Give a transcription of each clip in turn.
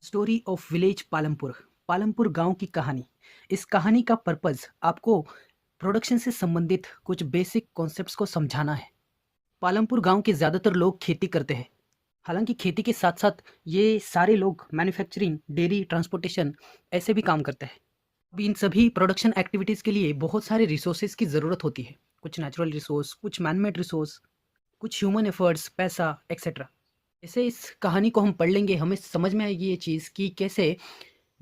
Story of village Palampur. Palampur गांव की कहानी। इस कहानी का पर्पस आपको प्रोडक्शन से संबंधित कुछ बेसिक कॉन्सेप्ट्स को समझाना है। पालमपुर गांव के ज़्यादातर लोग खेती करते हैं। हालांकि खेती के साथ साथ ये सारे लोग मैन्युफैक्चरिंग, डेयरी, ट्रांसपोर्टेशन ऐसे भी काम करते हैं। अब इन सभी प्रोडक्शन एक्टिविटीज़ के लिए बहुत सारे रिसोर्सेज की ज़रूरत होती है। कुछ नेचुरल रिसोर्स, कुछ मैनमेड रिसोर्स, कुछ ह्यूमन एफर्ट्स, पैसा एक्सेट्रा। जैसे इस कहानी को हम पढ़ लेंगे हमें समझ में आएगी ये चीज़ कि कैसे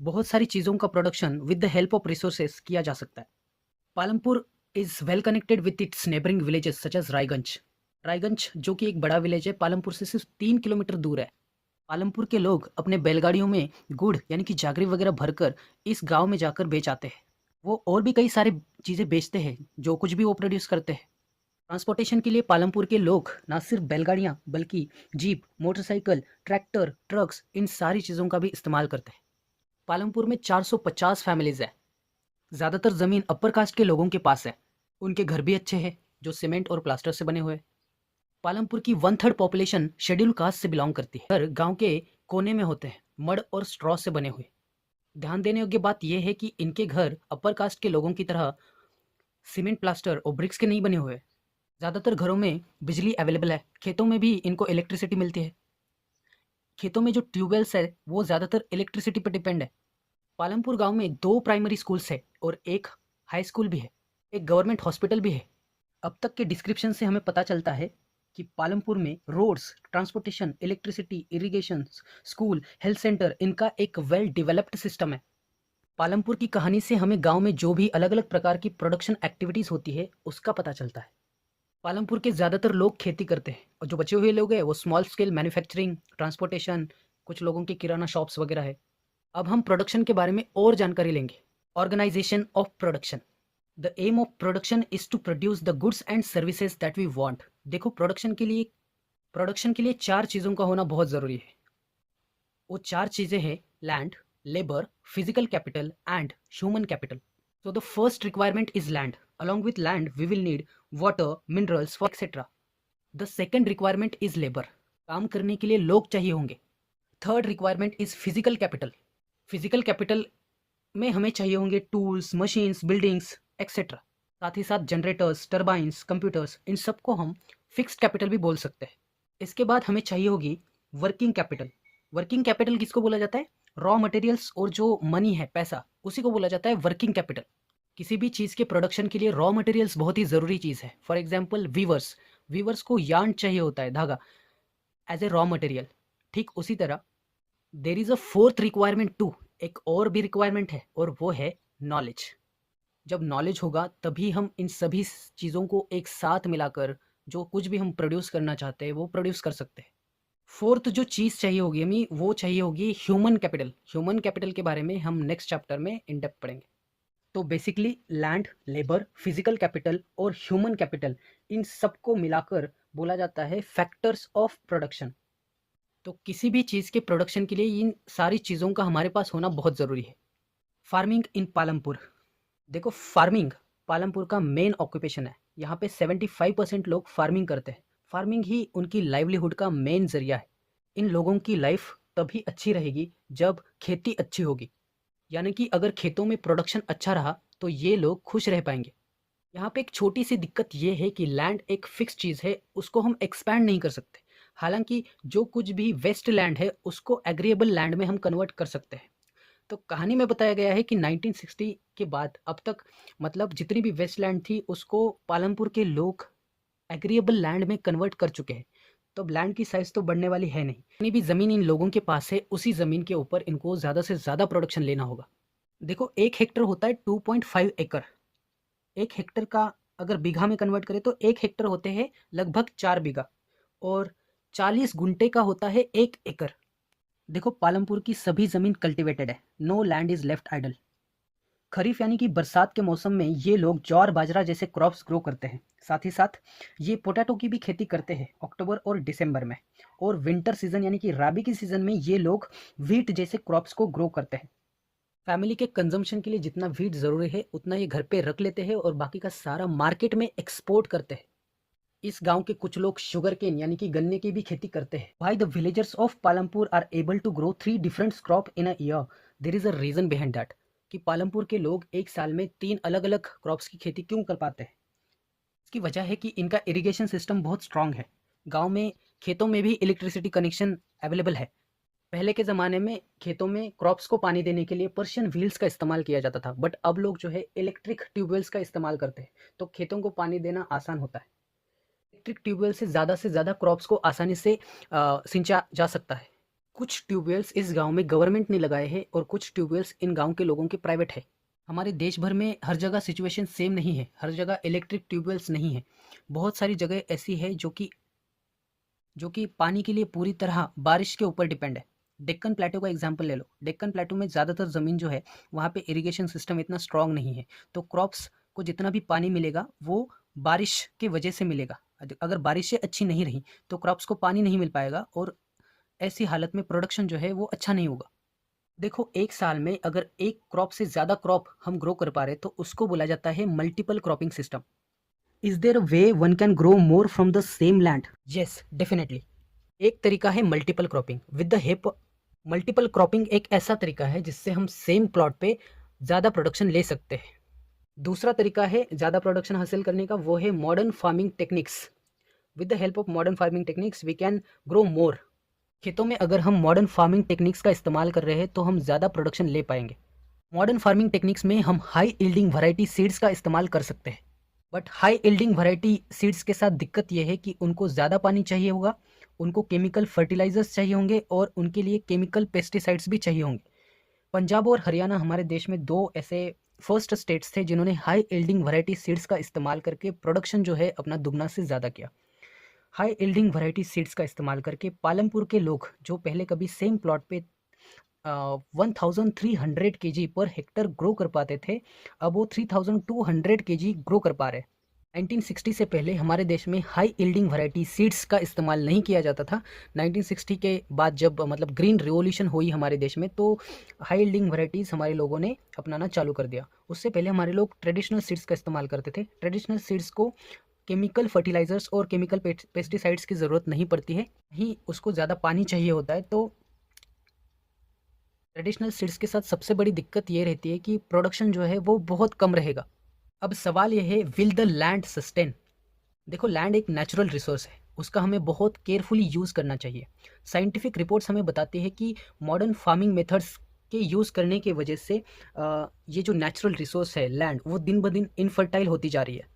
बहुत सारी चीज़ों का production with the help of resources किया जा सकता है। Palampur is well connected with its neighbouring villages such as Raiganj. Raiganj जो कि एक बड़ा विलेज है, पालमपुर से सिर्फ 3 किलोमीटर दूर है। पालमपुर के लोग अपने बैलगाड़ियों में गुड़ यानी कि जागरी वगैरह भरकर इस गांव में जाकर बेच आते हैं। वो और भी कई सारी चीज़ें बेचते हैं, जो कुछ भी वो प्रोड्यूस करते हैं। ट्रांसपोर्टेशन के लिए पालमपुर के लोग ना सिर्फ बैलगाड़ियाँ बल्कि जीप, मोटरसाइकिल, ट्रैक्टर, ट्रक्स इन सारी चीज़ों का भी इस्तेमाल करते हैं। पालमपुर में 450 फैमिलीज है। ज़्यादातर ज़मीन अपर कास्ट के लोगों के पास है। उनके घर भी अच्छे हैं जो सीमेंट और प्लास्टर से बने हुए हैं। पालमपुर की 1/3 पॉपुलेशन शेड्यूल कास्ट से बिलोंग करती है। घर गांव के कोने में होते हैं, मड और स्ट्रॉ से बने हुए। ध्यान देने योग्य बात यह है कि इनके घर अपर कास्ट के लोगों की तरह सीमेंट, प्लास्टर और ब्रिक्स के नहीं बने हुए। ज़्यादातर घरों में बिजली अवेलेबल है। खेतों में भी इनको इलेक्ट्रिसिटी मिलती है। खेतों में जो ट्यूबवेल्स है वो ज़्यादातर इलेक्ट्रिसिटी पर डिपेंड है। पालमपुर गांव में 2 प्राइमरी स्कूल्स है और एक हाई स्कूल भी है। एक गवर्नमेंट हॉस्पिटल भी है। अब तक के डिस्क्रिप्शन से हमें पता चलता है कि पालमपुर में roads, transportation, electricity, irrigation, school, health centre इनका एक वेल डेवलप्ड सिस्टम है। पालमपुर की कहानी से हमें गांव में जो भी अलग अलग प्रकार की प्रोडक्शन एक्टिविटीज़ होती है उसका पता चलता है। पालमपुर के ज़्यादातर लोग खेती करते हैं और जो बचे हुए लोग हैं वो स्मॉल स्केल मैन्युफैक्चरिंग, ट्रांसपोर्टेशन, कुछ लोगों की किराना शॉप्स वगैरह है। अब हम प्रोडक्शन के बारे में और जानकारी लेंगे। Organisation of production. The aim of production is to produce the goods and services that we want. देखो, प्रोडक्शन के लिए 4 चीज़ों का होना बहुत ज़रूरी है। वो 4 चीज़ें हैं land, labour, physical capital and human capital. So the first requirement is land. Along with land, we will need water, minerals, for etc. The second requirement is labor. काम करने के लिए लोग चाहिए होंगे. Third requirement is physical capital. Physical capital में हमें चाहिए होंगे tools, machines, buildings, etc. साथ ही साथ जनरेटर्स, टर्बाइंस, कंप्यूटर्स, इन सबको हम फिक्स्ड कैपिटल भी बोल सकते हैं। इसके बाद हमें चाहिए होगी वर्किंग कैपिटल। वर्किंग कैपिटल किसको बोला जाता है? रॉ मटेरियल्स और जो मनी है, पैसा, उसी को बोला जाता है वर्किंग कैपिटल। किसी भी चीज़ के प्रोडक्शन के लिए रॉ मटेरियल्स बहुत ही ज़रूरी चीज़ है। फॉर एग्जाम्पल वीवर्स, वीवर्स को यार्न चाहिए होता है, धागा, एज ए रॉ मटेरियल। ठीक उसी तरह there is a fourth requirement too, एक और भी रिक्वायरमेंट है और वो है नॉलेज। जब नॉलेज होगा तभी हम इन सभी चीज़ों को एक साथ मिलाकर जो कुछ भी हम प्रोड्यूस करना चाहते हैं वो प्रोड्यूस कर सकते हैं। फोर्थ जो चीज़ चाहिए होगी हमें, वो चाहिए होगी ह्यूमन कैपिटल। ह्यूमन कैपिटल के बारे में हम नेक्स्ट चैप्टर में इन डेप्थ पढ़ेंगे। तो basically land, labour, physical capital और ह्यूमन कैपिटल, इन सबको मिलाकर बोला जाता है फैक्टर्स ऑफ प्रोडक्शन। तो किसी भी चीज़ के प्रोडक्शन के लिए इन सारी चीज़ों का हमारे पास होना बहुत ज़रूरी है। Farming in Palampur. देखो, फार्मिंग पालमपुर का मेन ऑक्यूपेशन है। यहाँ पे 75% लोग फार्मिंग करते हैं। फार्मिंग ही उनकी लाइवलीहुड का मेन जरिया है। इन लोगों की लाइफ तभी अच्छी रहेगी जब खेती अच्छी होगी। यानी कि अगर खेतों में प्रोडक्शन अच्छा रहा तो ये लोग खुश रह पाएंगे। यहाँ पे एक छोटी सी दिक्कत ये है कि लैंड एक फिक्स चीज़ है, उसको हम एक्सपैंड नहीं कर सकते। हालांकि जो कुछ भी वेस्ट लैंड है उसको एग्रीएबल लैंड में हम कन्वर्ट कर सकते हैं। तो कहानी में बताया गया है कि 1960 के बाद अब तक, मतलब जितनी भी वेस्ट लैंड थी उसको पालमपुर के लोग एग्रीएबल लैंड में कन्वर्ट कर चुके हैं। तो अब लैंड की साइज़ तो बढ़ने वाली है नहीं। जितनी भी ज़मीन इन लोगों के पास है उसी ज़मीन के ऊपर इनको ज़्यादा से ज़्यादा प्रोडक्शन लेना होगा। देखो, 1 हेक्टर होता है 2.5 एकड़। 1 हेक्टर का अगर बीघा में कन्वर्ट करें तो 1 हेक्टर होते हैं लगभग 4 बीघा और 40 गुंटे का होता है 1 एकड़। देखो, पालमपुर की सभी ज़मीन कल्टिवेटेड है। No land is left idle. Kharif यानी कि बरसात के मौसम में ये लोग ज्वार, बाजरा जैसे क्रॉप्स ग्रो करते हैं। साथ ही साथ ये पोटैटो की भी खेती करते हैं अक्टूबर और दिसंबर में। और विंटर सीजन यानी कि राबी की सीजन में ये लोग व्हीट जैसे क्रॉप्स को ग्रो करते हैं। फैमिली के कंजम्पशन के लिए जितना व्हीट ज़रूरी है उतना ये घर पे रख लेते हैं और बाकी का सारा मार्केट में एक्सपोर्ट करते हैं। इस गांव के कुछ लोग शुगर केन यानी कि गन्ने की भी खेती करते हैं। Why the villagers of Palampur are able to grow 3 different crop in a year? There is a reason behind that. कि पालमपुर के लोग एक साल में 3 अलग-अलग क्रॉप्स की खेती क्यों कर पाते हैं? इसकी वजह है कि इनका इरिगेशन सिस्टम बहुत स्ट्रांग है। गांव में खेतों में भी इलेक्ट्रिसिटी कनेक्शन अवेलेबल है। पहले के ज़माने में खेतों में क्रॉप्स को पानी देने के लिए पर्शियन व्हील्स का इस्तेमाल किया जाता था, बट अब लोग जो है इलेक्ट्रिक ट्यूबवेल्स का इस्तेमाल करते हैं, तो खेतों को पानी देना आसान होता है। इलेक्ट्रिक ट्यूबवेल से ज़्यादा क्रॉप्स को आसानी से सिंचा जा सकता है। कुछ ट्यूबवेल्स इस गांव में गवर्नमेंट ने लगाए हैं और कुछ ट्यूबवेल्स इन गांव के लोगों के प्राइवेट है। हमारे देश भर में हर जगह सिचुएशन सेम नहीं है, हर जगह इलेक्ट्रिक ट्यूबवेल्स नहीं है। बहुत सारी जगह ऐसी है जो कि पानी के लिए पूरी तरह बारिश के ऊपर डिपेंड है। डेक्कन प्लेटो का एग्जांपल ले लो। डेक्कन प्लेटो में ज़्यादातर ज़मीन जो है वहाँ पे इरिगेशन सिस्टम इतना स्ट्रांग नहीं है, तो क्रॉप्स को जितना भी पानी मिलेगा वो बारिश की वजह से मिलेगा। अगर बारिशें अच्छी नहीं रही तो क्रॉप्स को पानी नहीं मिल पाएगा और ऐसी हालत में प्रोडक्शन जो है वो अच्छा नहीं होगा। देखो, एक साल में अगर एक क्रॉप से ज़्यादा क्रॉप हम ग्रो कर पा रहे तो उसको बोला जाता है multiple cropping system. Is there a way one can grow more from the same land? Yes, definitely. एक तरीका है multiple cropping with the help. Multiple cropping एक ऐसा तरीका है जिससे हम सेम प्लॉट पे ज़्यादा प्रोडक्शन ले सकते हैं। दूसरा तरीका है ज़्यादा प्रोडक्शन हासिल करने का, वो है modern farming techniques. With the help of modern farming techniques we can grow more. खेतों में अगर हम मॉडर्न फार्मिंग टेक्निक्स का इस्तेमाल कर रहे हैं तो हम ज़्यादा प्रोडक्शन ले पाएंगे। मॉडर्न फार्मिंग टेक्निक्स में हम हाई यील्डिंग वैरायटी सीड्स का इस्तेमाल कर सकते हैं, but high yielding variety seeds के साथ दिक्कत यह है कि उनको ज़्यादा पानी चाहिए होगा, उनको केमिकल फर्टिलाइजर्स चाहिए होंगे और उनके लिए केमिकल पेस्टिसाइड्स भी चाहिए होंगे। पंजाब और हरियाणा हमारे देश में दो ऐसे फर्स्ट स्टेट्स थे जिन्होंने हाई यील्डिंग वैरायटी सीड्स का इस्तेमाल करके प्रोडक्शन जो है अपना दुगना से ज़्यादा किया। हाई यील्डिंग वैरायटी सीड्स का इस्तेमाल करके पालमपुर के लोग जो पहले कभी सेम प्लॉट पे 1300 kg पर हेक्टर ग्रो कर पाते थे, अब वो 3200 kg ग्रो कर पा रहे हैं। 1960 से पहले हमारे देश में हाई यील्डिंग वैरायटी सीड्स का इस्तेमाल नहीं किया जाता था। 1960 के बाद जब मतलब ग्रीन रिवॉल्यूशन हुई हमारे देश में, तो हाई यील्डिंग वैरायटीज़ हमारे लोगों ने अपनाना चालू कर दिया। उससे पहले हमारे लोग ट्रेडिशनल सीड्स का इस्तेमाल करते थे। ट्रेडिशनल सीड्स को केमिकल फर्टिलाइजर्स और केमिकल पेस्टिसाइड्स की ज़रूरत नहीं पड़ती है, ही उसको ज़्यादा पानी चाहिए होता है। तो ट्रेडिशनल सीड्स के साथ सबसे बड़ी दिक्कत ये रहती है कि प्रोडक्शन जो है वो बहुत कम रहेगा। अब सवाल ये है, विल द लैंड सस्टेन? देखो, लैंड एक नेचुरल रिसोर्स है, उसका हमें बहुत केयरफुली यूज़ करना चाहिए। साइंटिफिक रिपोर्ट्स हमें बताती है कि मॉडर्न फार्मिंग मेथड्स के यूज़ करने की वजह से ये जो नेचुरल रिसोर्स है लैंड, वो दिन ब दिन इनफर्टाइल होती जा रही है।